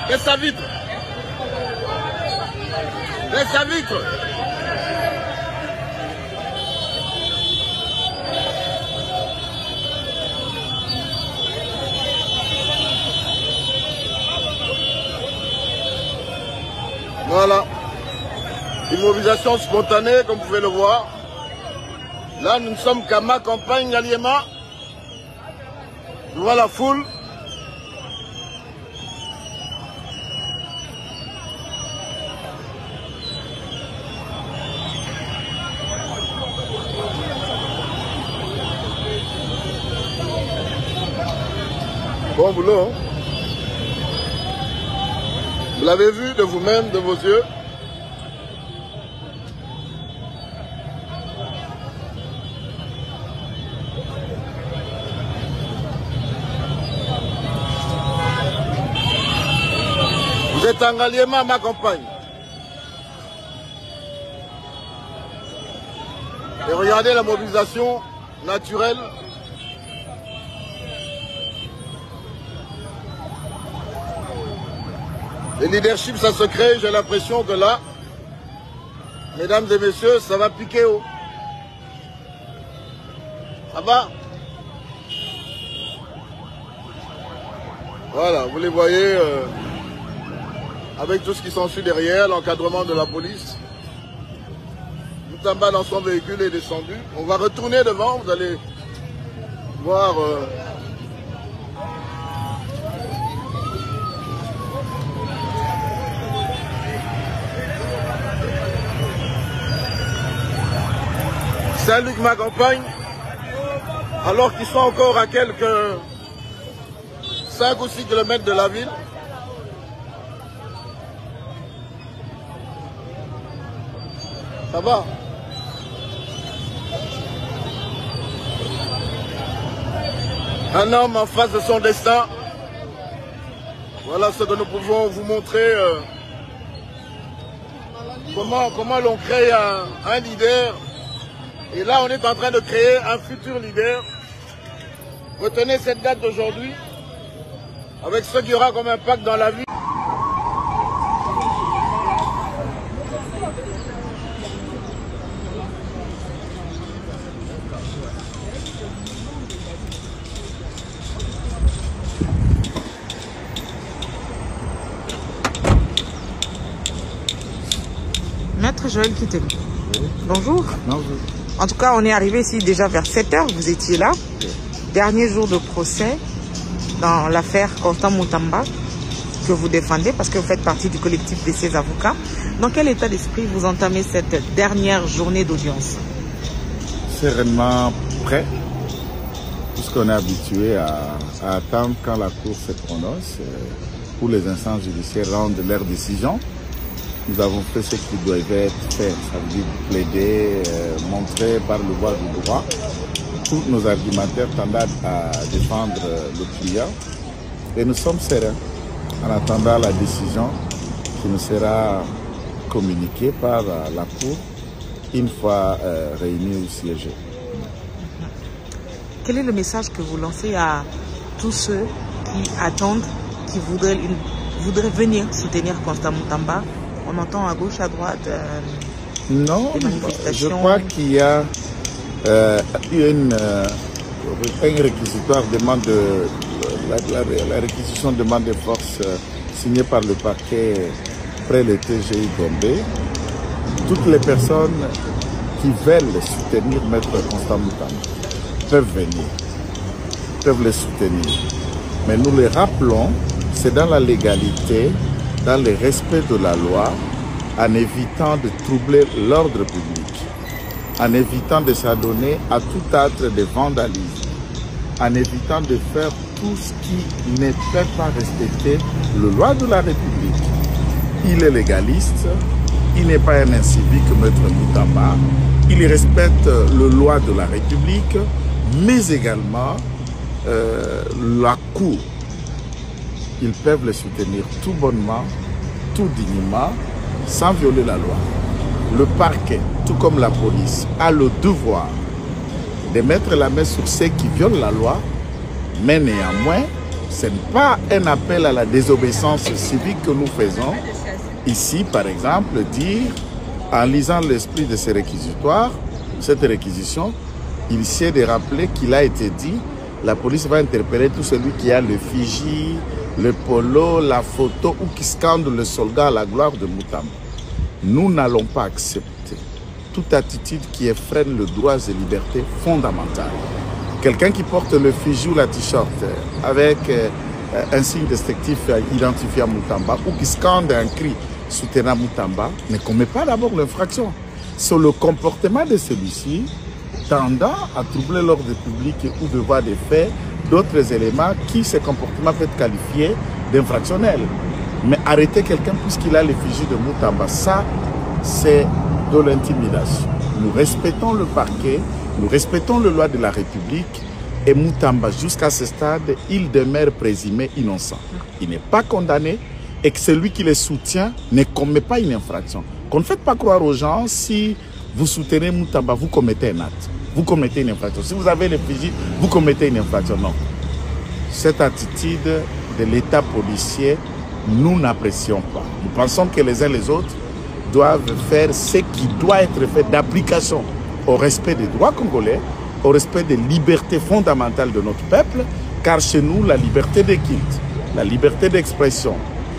Laisse sa vitre. Laisse sa vitre. Voilà. Une mobilisation spontanée, comme vous pouvez le voir. Là, nous ne sommes qu'à ma campagne, Ngaliema. Je vois la foule. Bon boulot, hein? Vous l'avez vu de vous-même, de vos yeux. Vous êtes en Ngaliema à ma campagne. Et regardez la mobilisation naturelle. Le leadership, ça se crée, j'ai l'impression que là, mesdames et messieurs, ça va piquer haut. Ça va? Voilà, vous les voyez avec tout ce qui s'ensuit derrière, l'encadrement de la police. Moutamba dans son véhicule est descendu. On va retourner devant, vous allez voir... Saint-Luc ma campagne, alors qu'ils sont encore à quelques 5 ou 6 km de la ville. Ça va? Un homme en face de son destin. Voilà ce que nous pouvons vous montrer. Comment l'on crée un leader. Et là, on est en train de créer un futur leader. Retenez cette date d'aujourd'hui, avec ce qu'il y aura comme impact dans la vie. Maître Joël Kitelo. Oui. Bonjour. Bonjour. En tout cas, on est arrivé ici déjà vers 7 h, vous étiez là. Dernier jour de procès dans l'affaire Constant Moutamba que vous défendez parce que vous faites partie du collectif de ces avocats. Dans quel état d'esprit vous entamez cette dernière journée d'audience? Sereinement prêt, puisqu'on est habitué à attendre quand la Cour se prononce pour les instances judiciaires rendent leur décision. Nous avons fait ce qui doit être fait, ça veut dire plaider, montrer par le voie du droit tous nos argumentaires tendant à défendre le client. Et nous sommes sereins en attendant la décision qui nous sera communiquée par la Cour une fois réunis ou siégés. Quel est le message que vous lancez à tous ceux qui attendent, qui voudraient venir soutenir Constant Moutamba? On entend à gauche, à droite non, des manifestations. Je crois qu'il y a un réquisitoire demande la réquisition demande de force signée par le parquet près le TGI Gombe. Toutes les personnes qui veulent soutenir Maître Constant Moutamba peuvent venir, peuvent le soutenir. Mais nous les rappelons, c'est dans la légalité, dans le respect de la loi, en évitant de troubler l'ordre public, en évitant de s'adonner à tout acte de vandalisme, en évitant de faire tout ce qui ne peut pas respecter les lois de la République. Il est légaliste, il n'est pas un incivique, Maître Moutamba, il respecte les lois de la République, mais également la Cour. Ils peuvent le soutenir tout bonnement, tout dignement, sans violer la loi. le parquet, tout comme la police, a le devoir de mettre la main sur ceux qui violent la loi, mais néanmoins, ce n'est pas un appel à la désobéissance civique que nous faisons. Ici, par exemple, dire, en lisant l'esprit de ces réquisitoires, cette réquisition, il essaie de rappeler qu'il a été dit, la police va interpeller tout celui qui a le Fiji, le polo, la photo ou qui scande le soldat à la gloire de Moutamba. Nous n'allons pas accepter toute attitude qui effrène les droits et libertés fondamentales. Quelqu'un qui porte le Fiji ou la t-shirt avec un signe distinctif identifié à Moutamba ou qui scande un cri soutenant Moutamba ne commet pas d'abord l'infraction. C'est le comportement de celui-ci tendant à troubler l'ordre public ou de voir des faits, d'autres éléments qui, ce comportement peut être qualifié d'infractionnel. Mais arrêter quelqu'un puisqu'il a l'effigie de Moutamba, ça, c'est de l'intimidation. Nous respectons le parquet, nous respectons les lois de la République et Moutamba, jusqu'à ce stade, il demeure présumé innocent. Il n'est pas condamné et que celui qui le soutient ne commet pas une infraction. Qu'on ne fait pas croire aux gens, si vous soutenez Moutamba, vous commettez un acte, vous commettez une infraction. Si vous avez l'effigie, vous commettez une infraction. Non. Cette attitude de l'État policier, nous n'apprécions pas. Nous pensons que les uns et les autres doivent faire ce qui doit être fait d'application au respect des droits congolais, au respect des libertés fondamentales de notre peuple, car chez nous, la liberté des cultes, la liberté d'expression,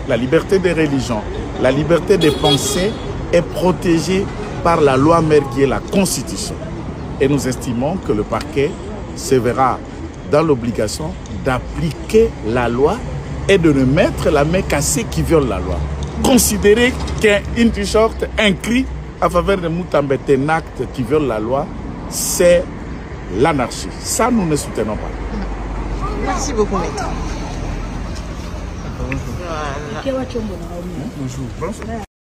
la liberté de religion, la liberté de penser est protégée par la loi mère qui est la Constitution. Et nous estimons que le parquet se verra dans l'obligation d'appliquer la loi et de ne mettre la main qu'à ceux qui violent la loi. Considérer qu'un t-shirt, un cri à faveur de Moutamba est un acte qui viole la loi, c'est l'anarchie. Ça, nous ne soutenons pas. Merci beaucoup, maître. Bonjour.